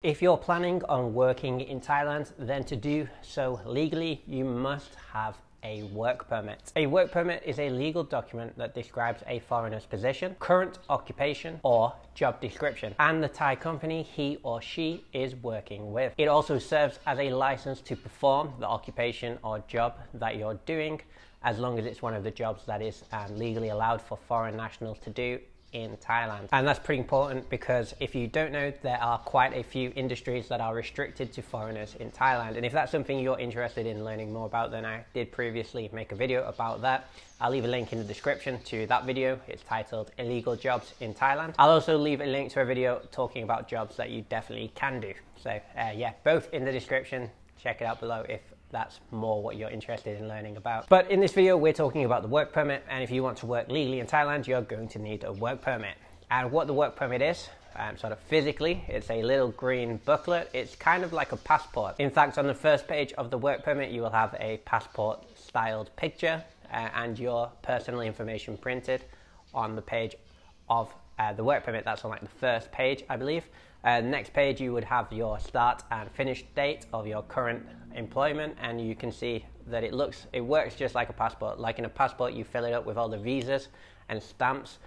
If you're planning on working in Thailand, then to do so legally, you must have a work permit. A work permit is a legal document that describes a foreigner's position, current occupation, or job description, and the Thai company he or she is working with. It also serves as a license to perform the occupation or job that you're doing, as long as it's one of the jobs that is legally allowed for foreign nationals to do in Thailand. And that's pretty important because if you don't know, there are quite a few industries that are restricted to foreigners in Thailand. And if that's something you're interested in learning more about, then I did previously make a video about that. I'll leave a link in the description to that video. It's titled Illegal Jobs in Thailand. I'll also leave a link to a video talking about jobs that you definitely can do. So yeah, both in the description. Check it out below if that's more what you're interested in learning about. But in this video, we're talking about the work permit, and if you want to work legally in Thailand, you're going to need a work permit. And what the work permit is, sort of physically, it's a little green booklet. It's kind of like a passport. In fact, on the first page of the work permit, you will have a passport styled picture and your personal information printed on the page of the work permit. That's on like the first page, I believe. Next page, you would have your start and finish date of your current employment, and you can see that it works just like a passport. Like in a passport, you fill it up with all the visas and stamps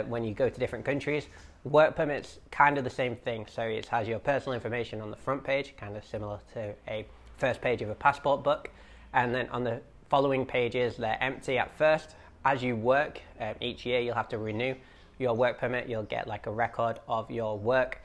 when you go to different countries. Work permit's kind of the same thing. So it has your personal information on the front page, kind of similar to a first page of a passport book, and then on the following pages, they're empty at first. As you work, each year you'll have to renew your work permit. You'll get like a record of your work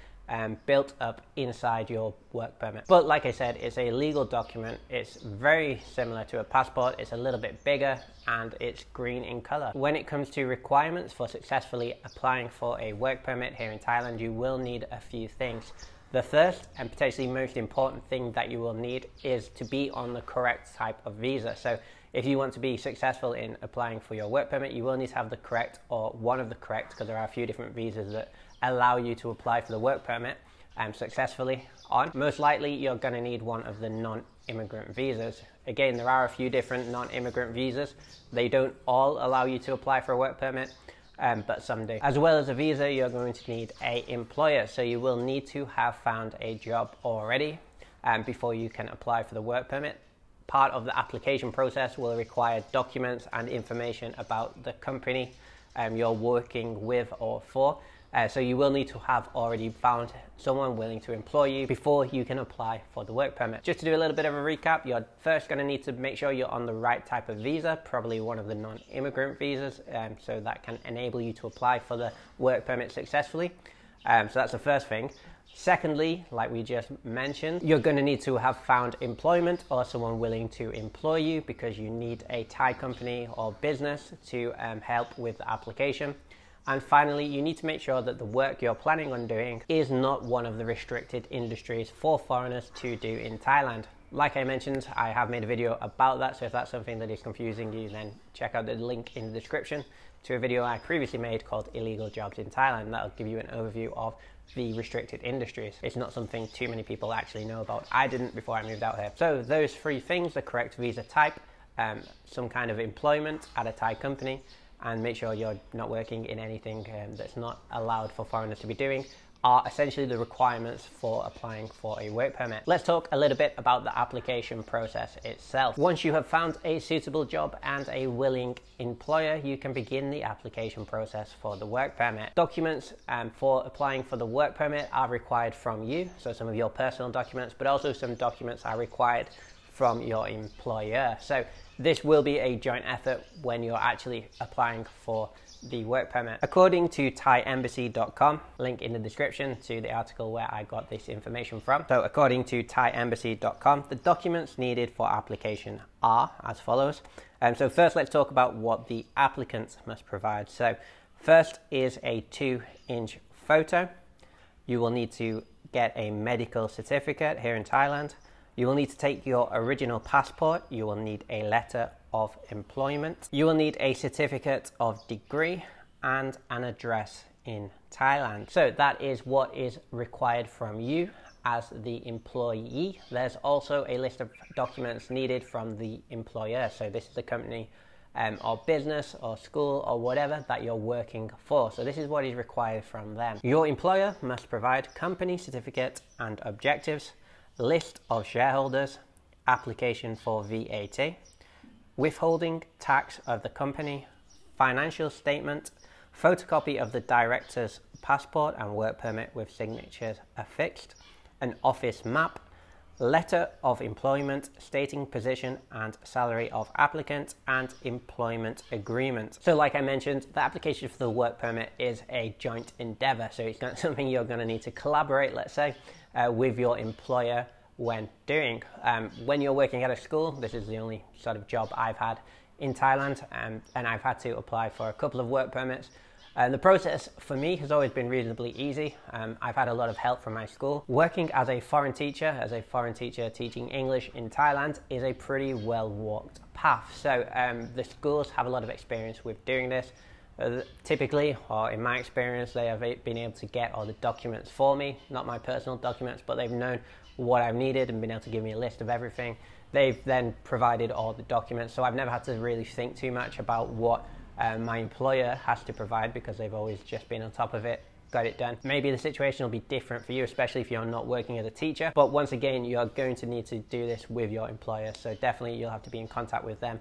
built up inside your work permit. But like I said, it's a legal document. It's very similar to a passport. It's a little bit bigger and it's green in color. When it comes to requirements for successfully applying for a work permit here in Thailand, you will need a few things. The first and potentially most important thing that you will need is to be on the correct type of visa. So if you want to be successful in applying for your work permit, you will need to have the correct or one of the correct, because there are a few different visas that allow you to apply for the work permit successfully on. Most likely you're going to need one of the non-immigrant visas. Again, there are a few different non-immigrant visas. They don't all allow you to apply for a work permit, but some do. As well as a visa, you're going to need an employer. So you will need to have found a job already before you can apply for the work permit. Part of the application process will require documents and information about the company you're working with or for. So you will need to have already found someone willing to employ you before you can apply for the work permit. Just to do a little bit of a recap, you're first going to need to make sure you're on the right type of visa, probably one of the non-immigrant visas, so that can enable you to apply for the work permit successfully. So that's the first thing. Secondly, like we just mentioned, you're going to need to have found employment or someone willing to employ you, because you need a Thai company or business to help with the application. And finally, you need to make sure that the work you're planning on doing is not one of the restricted industries for foreigners to do in Thailand. Like I mentioned, I have made a video about that, so if that's something that is confusing you, then check out the link in the description to a video I previously made called Illegal Jobs in Thailand. That'll give you an overview of the restricted industries. It's not something too many people actually know about. I didn't before I moved out here. So those three things: the correct visa type, some kind of employment at a Thai company, and make sure you're not working in anything that's not allowed for foreigners to be doing, are essentially the requirements for applying for a work permit. Let's talk a little bit about the application process itself. Once you have found a suitable job and a willing employer, you can begin the application process for the work permit. Documents for applying for the work permit are required from you, so some of your personal documents, but also some documents are required from your employer. So this will be a joint effort when you're actually applying for the work permit. According to thaiembassy.com, link in the description to the article where I got this information from. So according to thaiembassy.com, the documents needed for application are as follows. So first, let's talk about what the applicants must provide. So first is a 2-inch photo. You will need to get a medical certificate here in Thailand. You will need to take your original passport. You will need a letter of employment. You will need a certificate of degree and an address in Thailand. So that is what is required from you as the employee. There's also a list of documents needed from the employer. So this is the company or business or school or whatever that you're working for. So this is what is required from them. Your employer must provide company certificate and objectives, list of shareholders, application for VAT, withholding tax of the company, financial statement, photocopy of the director's passport and work permit with signatures affixed, an office map, letter of employment stating position and salary of applicant, and employment agreement. So like I mentioned, the application for the work permit is a joint endeavor. So it's not something you're going to need to collaborate, let's say, with your employer when doing. When you're working at a school, this is the only sort of job I've had in Thailand, and I've had to apply for a couple of work permits. The process for me has always been reasonably easy. I've had a lot of help from my school. Working as a foreign teacher teaching English in Thailand is a pretty well walked path. So the schools have a lot of experience with doing this. Typically, or in my experience, they have been able to get all the documents for me, not my personal documents, but they've known what I've needed and been able to give me a list of everything. They've then provided all the documents, so I've never had to really think too much about what my employer has to provide, because they've always just been on top of it, got it done. Maybe the situation will be different for you, especially if you're not working as a teacher, but once again, you're going to need to do this with your employer, so definitely you'll have to be in contact with them.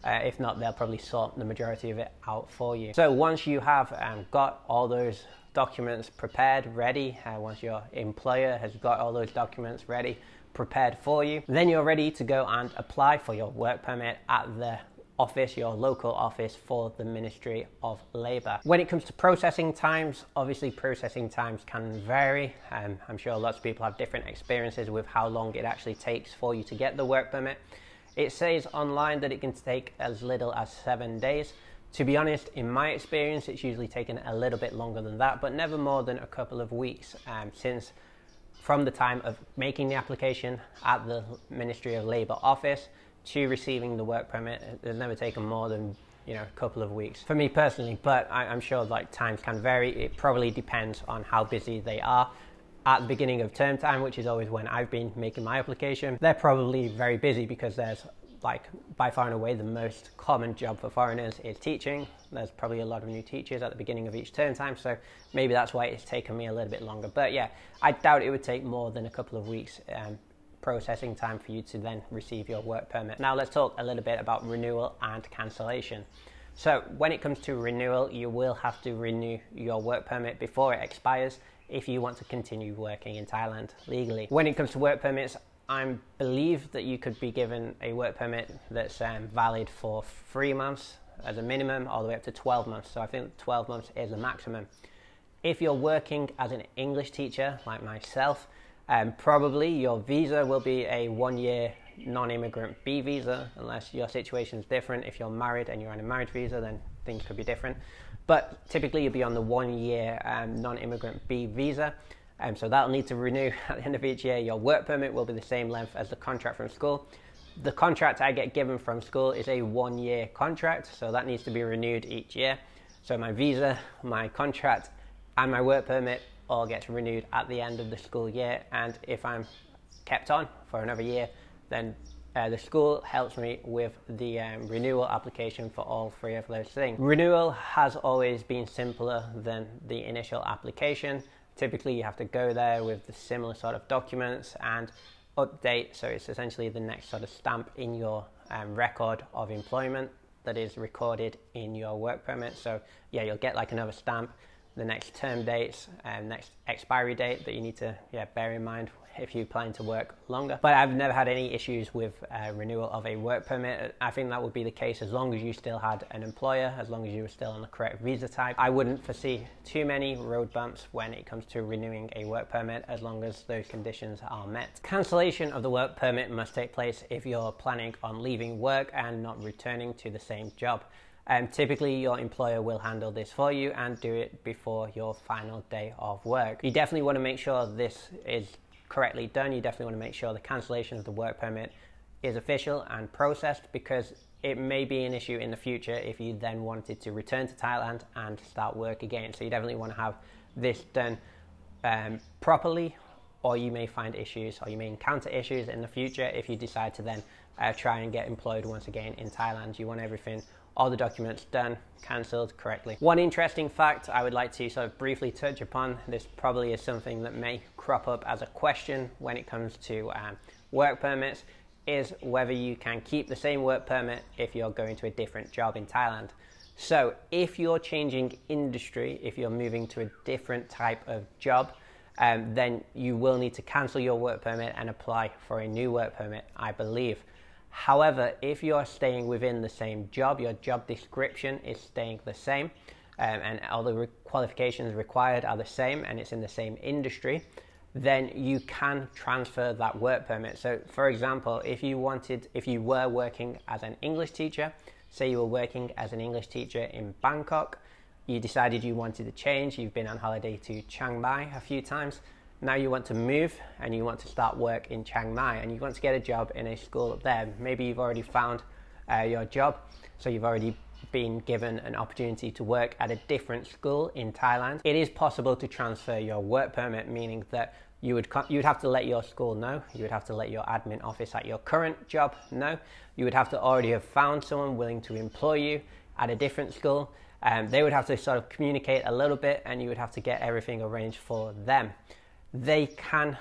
If not, they'll probably sort the majority of it out for you. So once you have got all those documents prepared, ready, once your employer has got all those documents ready, prepared for you, then you're ready to go and apply for your work permit at the office, your local office for the Ministry of Labour. When it comes to processing times, obviously processing times can vary. I'm sure lots of people have different experiences with how long it actually takes for you to get the work permit. It says online that it can take as little as 7 days. To be honest, in my experience, it's usually taken a little bit longer than that, but never more than a couple of weeks, since from the time of making the application at the Ministry of Labour office to receiving the work permit, it's never taken more than, a couple of weeks for me personally, but I'm sure like times can vary. It probably depends on how busy they are. At the beginning of term time, which is always when I've been making my application, they're probably very busy because there's like by far and away the most common job for foreigners is teaching. There's probably a lot of new teachers at the beginning of each term time, so maybe that's why it's taken me a little bit longer. But yeah, I doubt it would take more than a couple of weeks processing time for you to then receive your work permit. Now let's talk a little bit about renewal and cancellation. So when it comes to renewal, you will have to renew your work permit before it expires if you want to continue working in Thailand legally. When it comes to work permits, I believe that you could be given a work permit that's valid for 3 months as a minimum, all the way up to 12 months. So I think 12 months is the maximum. If you're working as an English teacher like myself, probably your visa will be a 1-year non-immigrant B visa, unless your situation is different. If you're married and you're on a marriage visa, then things could be different. But typically you'll be on the 1-year non-immigrant B visa. So that'll need to renew at the end of each year. Your work permit will be the same length as the contract from school. The contract I get given from school is a 1-year contract, so that needs to be renewed each year. So my visa, my contract, and my work permit all gets renewed at the end of the school year. And if I'm kept on for another year, then the school helps me with the renewal application for all 3 of those things. Renewal has always been simpler than the initial application. Typically you have to go there with the similar sort of documents and update, so it's essentially the next sort of stamp in your record of employment that is recorded in your work permit. So yeah, you'll get like another stamp, the next term dates and next expiry date that you need to bear in mind if you plan to work longer. But I've never had any issues with renewal of a work permit. I think that would be the case as long as you still had an employer, as long as you were still on the correct visa type. I wouldn't foresee too many road bumps when it comes to renewing a work permit, as long as those conditions are met. Cancellation of the work permit must take place if you're planning on leaving work and not returning to the same job. Typically your employer will handle this for you and do it before your final day of work. You definitely want to make sure this is correctly done. You definitely want to make sure the cancellation of the work permit is official and processed, because it may be an issue in the future if you then wanted to return to Thailand and start work again. So you definitely want to have this done properly, or you may find issues, or you may encounter issues in the future if you decide to then try and get employed once again in Thailand. You want everything all the documents done, cancelled correctly. One interesting fact I would like to sort of briefly touch upon, this probably is something that may crop up as a question when it comes to work permits, is whether you can keep the same work permit if you're going to a different job in Thailand. So if you're changing industry, if you're moving to a different type of job, then you will need to cancel your work permit and apply for a new work permit, I believe. However, if you're staying within the same job, your job description is staying the same, and all the qualifications required are the same, and it's in the same industry, then you can transfer that work permit. So for example, if you were working as an English teacher, say you were working as an English teacher in Bangkok, you decided you wanted to change, you've been on holiday to Chiang Mai a few times, now you want to move and you want to start work in Chiang Mai and you want to get a job in a school up there. Maybe you've already found your job, so you've already been given an opportunity to work at a different school in Thailand. It is possible to transfer your work permit, meaning that you would have to let your school know, you would have to let your admin office at your current job know, you would have to already have found someone willing to employ you at a different school. They would have to sort of communicate a little bit and you would have to get everything arranged for them. They can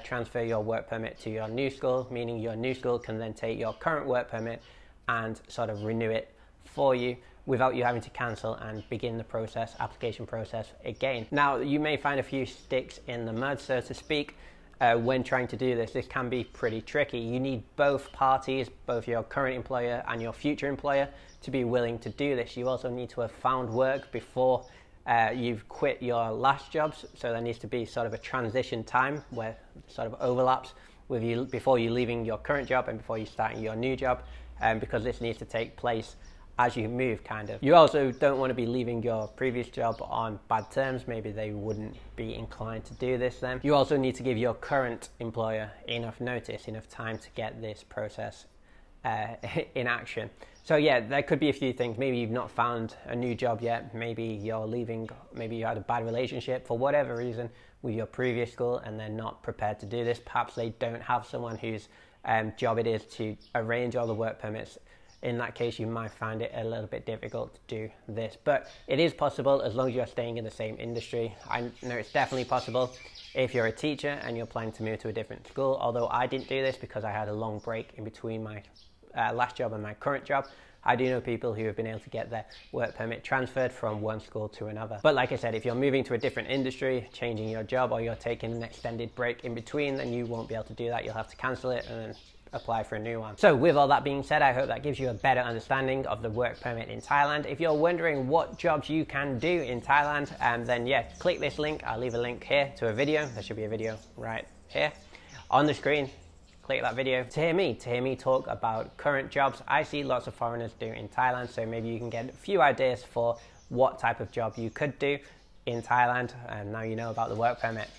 transfer your work permit to your new school, meaning your new school can then take your current work permit and sort of renew it for you without you having to cancel and begin the application process again. Now, you may find a few sticks in the mud, so to speak, when trying to do this. This can be pretty tricky. You need both parties, both your current employer and your future employer, to be willing to do this. You also need to have found work before you've quit your last jobs, so there needs to be sort of a transition time where sort of overlaps with you before you leaving your current job and before you starting your new job, because this needs to take place as you move, kind of. You also don't want to be leaving your previous job on bad terms. Maybe they wouldn't be inclined to do this then. You also need to give your current employer enough notice, enough time to get this process in action. So yeah, there could be a few things. Maybe you've not found a new job yet. Maybe you're leaving, maybe you had a bad relationship for whatever reason with your previous school and they're not prepared to do this. Perhaps they don't have someone whose job it is to arrange all the work permits. In that case, you might find it a little bit difficult to do this, but it is possible as long as you're staying in the same industry. I know it's definitely possible if you're a teacher and you're planning to move to a different school, although I didn't do this because I had a long break in between my last job and my current job. I do know people who have been able to get their work permit transferred from one school to another. But like I said, if you're moving to a different industry, changing your job, or you're taking an extended break in between, then you won't be able to do that. You'll have to cancel it and then apply for a new one. So with all that being said, I hope that gives you a better understanding of the work permit in Thailand. If you're wondering what jobs you can do in Thailand, then yeah, click this link. I'll leave a link here to a video. There should be a video right here on the screen. Click that video to hear me talk about current jobs I see lots of foreigners do in Thailand. So maybe you can get a few ideas for what type of job you could do in Thailand, and now you know about the work permit.